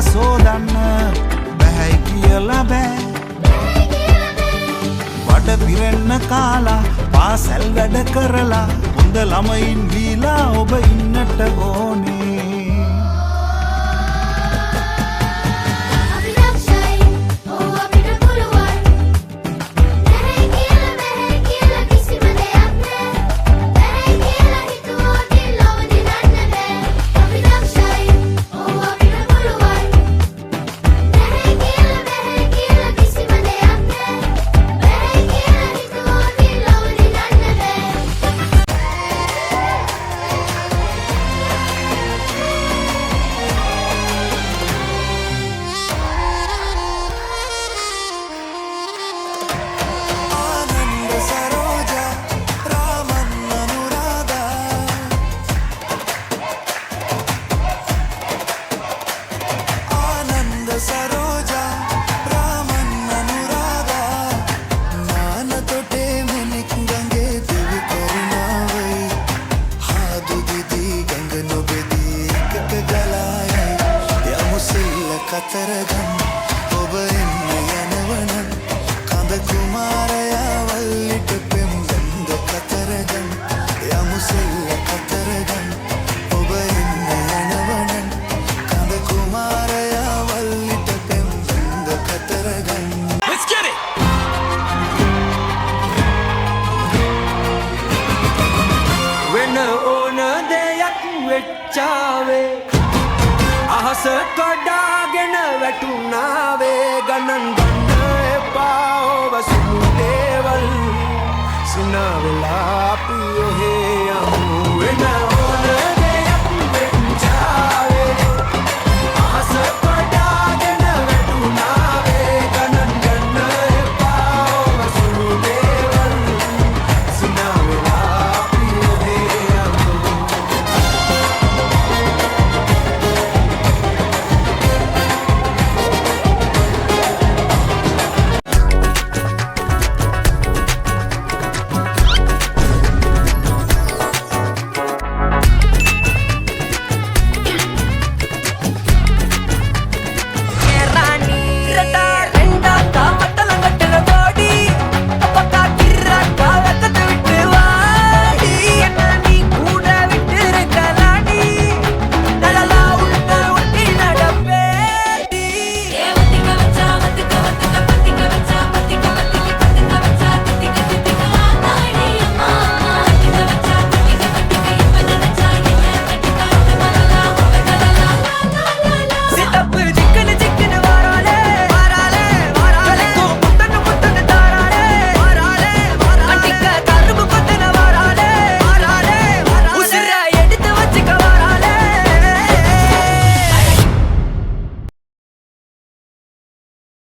සෝදන්න බැහැයි කියලා බෑ වඩ පිරෙන්න කාලා පාසැල් වැඩ කරලා හොඳ ළමයින් දීලා ඔබ ඉන්නට ඕනේ කතරගම් ඔබ එන්න යනවනම් කඳ කුමාරයා වල්ලිට පෙම්බන්ද කතරගම් යමු සෙල්ල කතරගම් ඔබ එන්න යනවනම් කඳ කුමාරයා වල්ලිට පෙම්බන්ද කතරගම් Let's get it! වෙන ඕන දෙයක් වෙච්චාවේ අහස කඩාගෙන වැටුණාවේ ගණන් ගන්න එපා ඔබ සුළු දේවල් සිනා වෙලා අපි